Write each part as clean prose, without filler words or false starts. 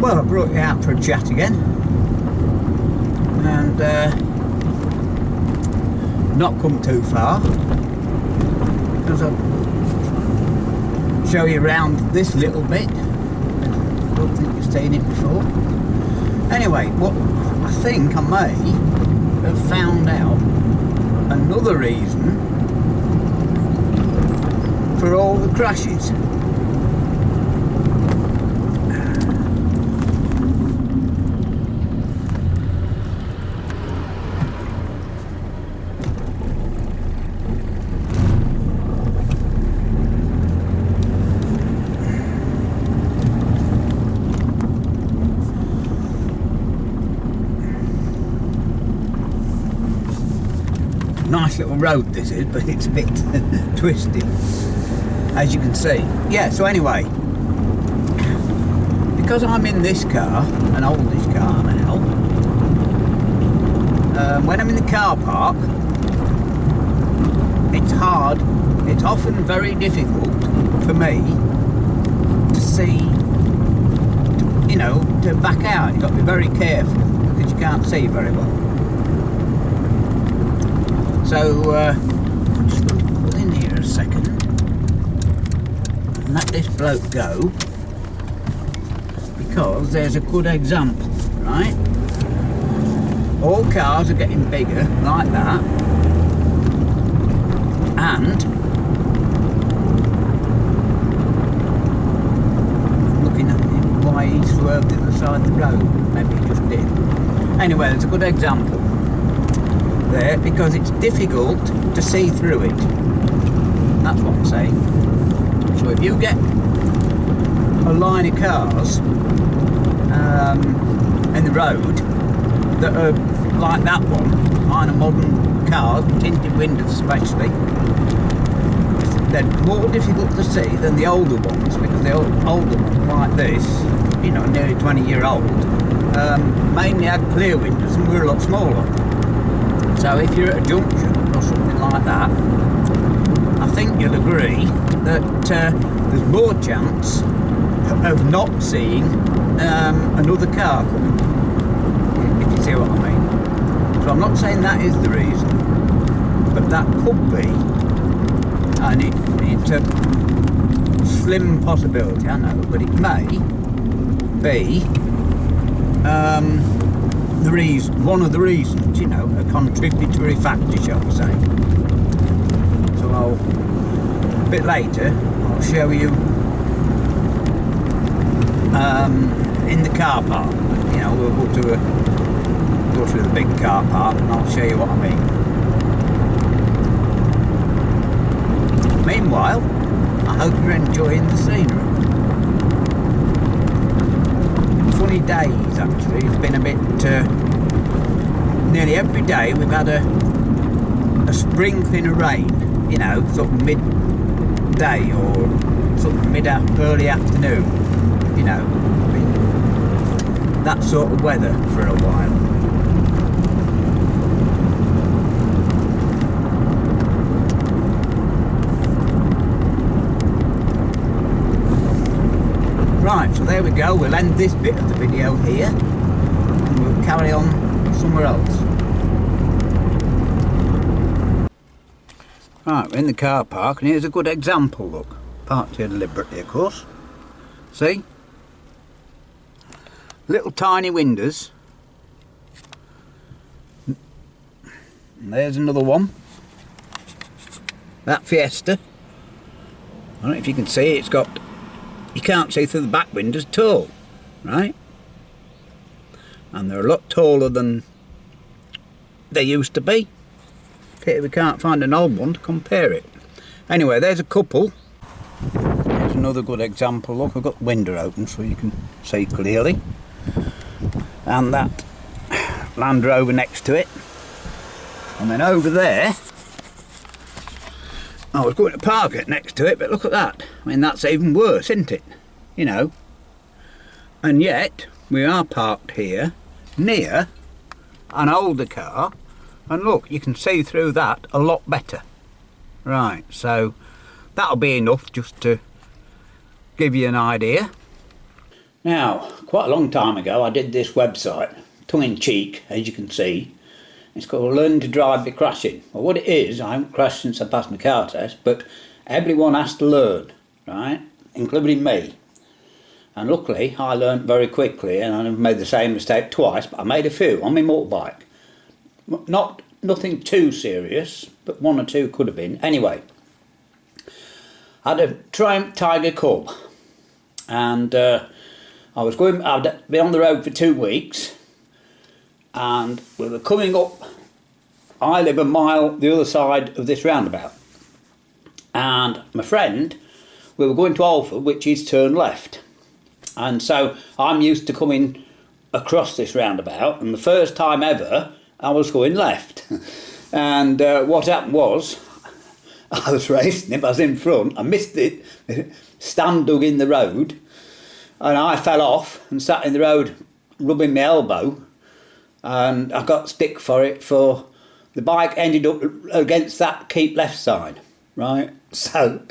Well, I brought you out for a chat again, and not come too far, because I'll show you around this little bit. I don't think you've seen it before. Anyway, what I think I may have found out another reason for all the crashes. Nice little road this is, but it's a bit twisty, as you can see. Yeah, so anyway, because I'm in this car, an oldish car now, when I'm in the car park, it's often very difficult for me to see, to back out. You've got to be very careful because you can't see very well. So, I'm just going to pull in here a second and let this bloke go, because there's a good example, right? All cars are getting bigger like that, and I'm looking at him, why he swerved to the side of the road. Maybe he just did. Anyway, there's a good example there, because it's difficult to see through it. That's what I'm saying. So if you get a line of cars in the road that are like that one, kind of modern cars, tinted windows especially, they're more difficult to see than the older ones, because the older ones like this, nearly 20-year-old, mainly had clear windows and were a lot smaller. So if you're at a junction or something like that, I think you'll agree that there's more chance of not seeing another car coming, if you see what I mean. So I'm not saying that is the reason, but that could be, and it's a slim possibility, I know, but it may be the reason, one of the reasons, a contributory factor, shall we say. So a bit later, I'll show you in the car park. We'll go through the big car park, and I'll show you what I mean. Meanwhile, I hope you're enjoying the scenery. Funny days, actually. It's been a bit nearly every day we've had a sprinkling of rain, sort of midday or sort of early afternoon, that sort of weather for a while. Right, so there we go. We'll end this bit of the video here, and we'll carry on somewhere else. Right, we're in the car park, and here's a good example, look. Parked here deliberately, of course. See? Little tiny windows. And there's another one. That Fiesta. I don't know if you can see, you can't see through the back windows at all, right? And they're a lot taller than they used to be. Pity we can't find an old one to compare it. Anyway, there's a couple. There's another good example. Look, I've got the window open so you can see clearly. And that Land Rover next to it. And then over there, I was going to park it next to it, but look at that. I mean, that's even worse, isn't it? And yet, we are parked here, near an older car, and look, you can see through that a lot better. Right, so that'll be enough just to give you an idea. Now, quite a long time ago, I did this website, tongue-in-cheek, as you can see. It's called Learn to Drive Be Crashing. Well, what it is, I haven't crashed since I passed my car test, but everyone has to learn, right? Including me. And luckily, I learned very quickly, and I've made the same mistake twice, but I made a few on my motorbike. Nothing too serious, but one or two could have been. Anyway, I had a Triumph Tiger Cub, and I'd been on the road for 2 weeks, and we were coming up. I live a mile the other side of this roundabout, and my friend, we were going to Alford, which is turn left, and so I'm used to coming across this roundabout, and the first time ever I was going left. And what happened was, I was racing him, I was in front, I missed it, stand dug in the road, and I fell off and sat in the road rubbing my elbow, and I got stick for it. For the bike ended up against that keep left side, right? So,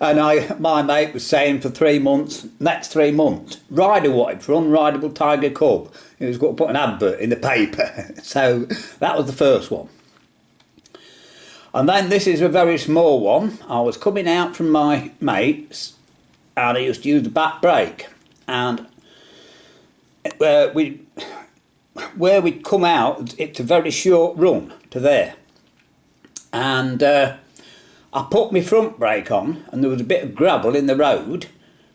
and my mate was saying for 3 months, next 3 months, rider wanted for unrideable Tiger Cub. He was going to put an advert in the paper. So that was the first one. And then this is a very small one. I was coming out from my mate's, and I used to use the back brake, and where we'd come out, it's a very short run to there, and I put my front brake on, and there was a bit of gravel in the road,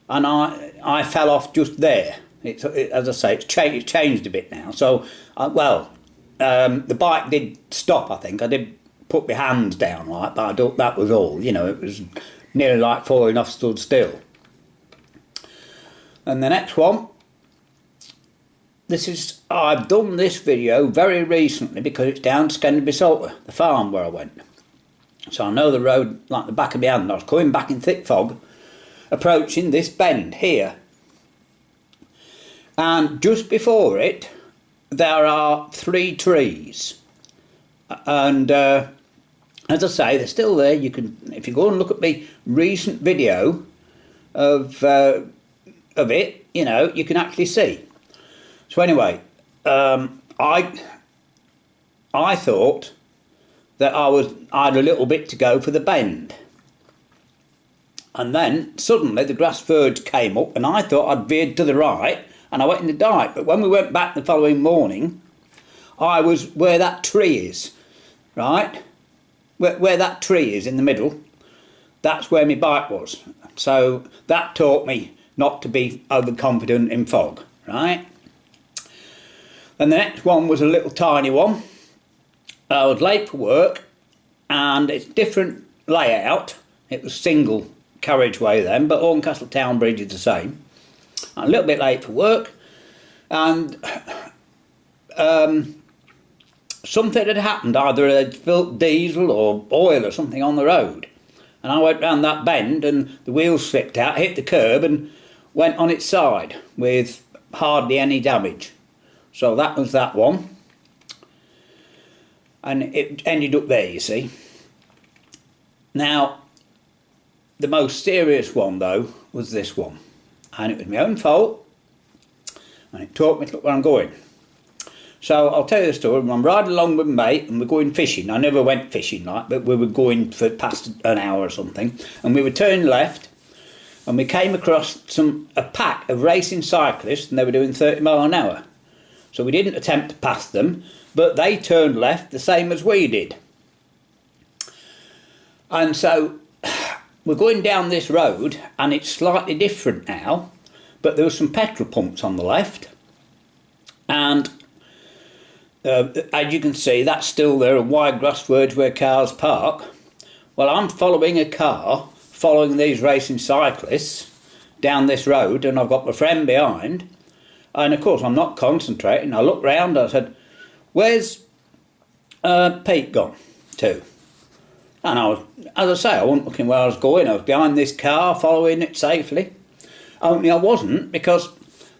and I fell off just there. As I say, it's changed a bit now. So, the bike did stop. I think I did put my hands down, like, but that was all. You know, it was nearly like falling off, stood still. And the next one. I've done this video very recently because it's down to Skenderby Salter, the farm where I went. So I know the road like the back of my hand. I was coming back in thick fog, approaching this bend here. And just before it, there are 3 trees. And as I say, they're still there. You can, if you go and look at my recent video of it, you know, you can actually see. So anyway, I thought that I had a little bit to go for the bend, and then suddenly the grass verge came up, and I thought I'd veered to the right, and I went in the dike. But when we went back the following morning, I was where that tree is, right? Where that tree is in the middle, that's where my bike was. So that taught me not to be overconfident in fog, right? And the next one was a little tiny one. I was late for work, and it's different layout. It was single carriageway then, but Horncastle Town Bridge is the same. I'm a little bit late for work, and something had happened. Either they'd spilt diesel or oil or something on the road. And I went round that bend, and the wheels slipped out, hit the curb, and went on its side with hardly any damage. So that was that one. And it ended up there, you see. Now, the most serious one, though, was this one. And it was my own fault. And it taught me to look where I'm going. So I'll tell you the story. I'm riding along with my mate, and we're going fishing. I never went fishing, like, but we were going for past an hour or something. And we were turning left, and we came across a pack of racing cyclists, and they were doing 30 miles an hour. So we didn't attempt to pass them, but they turned left the same as we did. And so we're going down this road, and it's slightly different now, but there were some petrol pumps on the left, and as you can see, that's still there, a wide grass verge where cars park. Well, I'm following a car, following these racing cyclists down this road, and I've got my friend behind. And of course, I'm not concentrating. I looked round, I said, "Where's Pete gone to?" And I was, as I say, I wasn't looking where I was going. I was behind this car, following it safely. Only I wasn't, because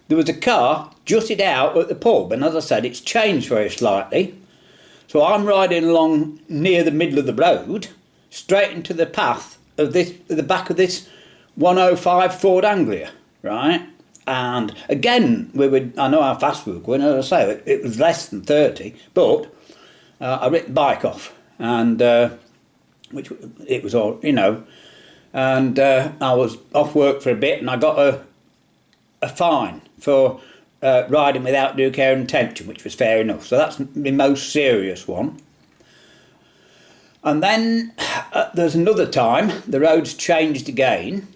there was a car jutted out at the pub, and as I said, it's changed very slightly. So I'm riding along near the middle of the road, straight into the path of the back of this 105 Ford Anglia, right? And again, I know how fast we were going. As I say, it was less than 30, but I ripped the bike off, and which it was all, you know, and I was off work for a bit, and I got a fine for riding without due care and intention, which was fair enough. So that's the most serious one. And then there's another time the roads changed again.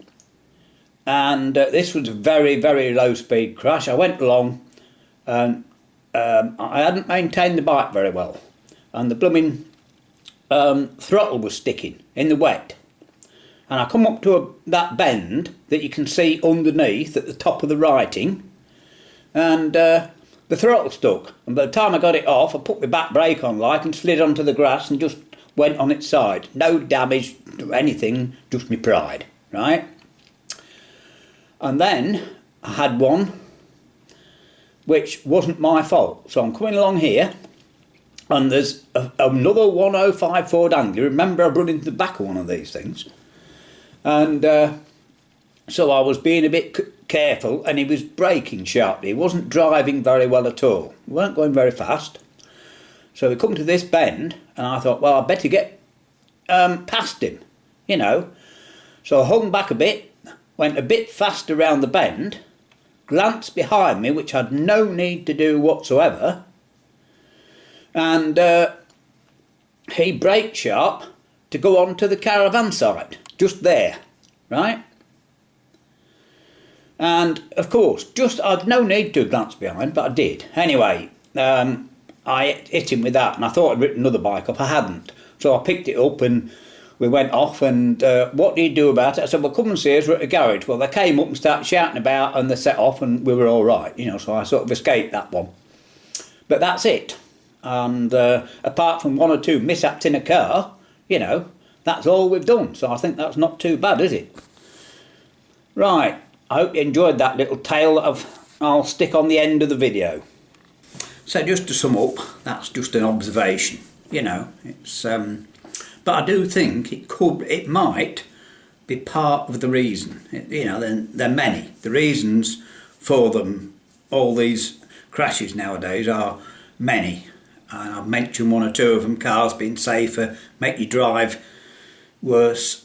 And this was a very, very low speed crash. I went along and I hadn't maintained the bike very well. And the blooming throttle was sticking in the wet. And I come up to that bend that you can see underneath at the top of the writing. And the throttle stuck. And by the time I got it off, I put my back brake on like and slid onto the grass and just went on its side. No damage to anything, just my pride, right? And then I had one which wasn't my fault. So I'm coming along here and there's another 105 Ford Anglia. Remember, I've run into the back of one of these things. And so I was being a bit careful, and he was braking sharply. He wasn't driving very well at all. He weren't going very fast. So we come to this bend and I thought, well, I better get past him, you know. So I hung back a bit, went a bit fast around the bend, glanced behind me, which I'd no need to do whatsoever, and he braked sharp to go on to the caravan side, just there, right? And of course, I'd no need to glance behind, but I did. Anyway, I hit him with that, and I thought I'd ripped another bike up. I hadn't. So I picked it up and we went off, and what do you do about it? I said, well, come and see us, we're at a garage. Well, they came up and started shouting about, and they set off, and we were all right, you know, so I sort of escaped that one. But that's it. And apart from one or two mishaps in a car, you know, that's all we've done. So I think that's not too bad, is it? Right, I hope you enjoyed that little tale that I'll stick on the end of the video. So just to sum up, that's just an observation, you know, it's... But I do think it might be part of the reason. You know, there are many. The reasons for them, all these crashes nowadays, are many. And I've mentioned one or two of them: cars being safer, make you drive worse,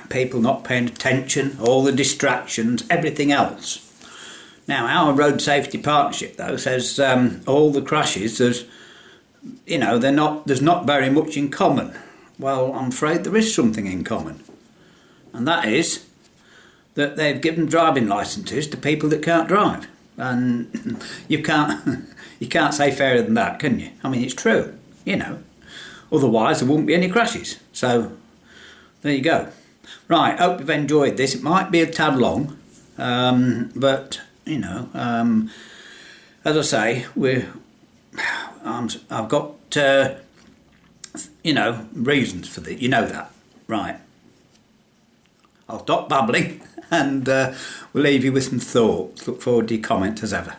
people not paying attention, all the distractions, everything else. Now, our Road Safety Partnership, though, says all the crashes, there's not very much in common. Well, I'm afraid there is something in common, and that is that they've given driving licences to people that can't drive, and you can't say fairer than that, can you? I mean, it's true, you know. Otherwise, there wouldn't be any crashes. So there you go. Right, hope you've enjoyed this. It might be a tad long, but you know, as I say, I've got you know, reasons for this. You know that, right? I'll stop babbling and we'll leave you with some thoughts. Look forward to your comments as ever.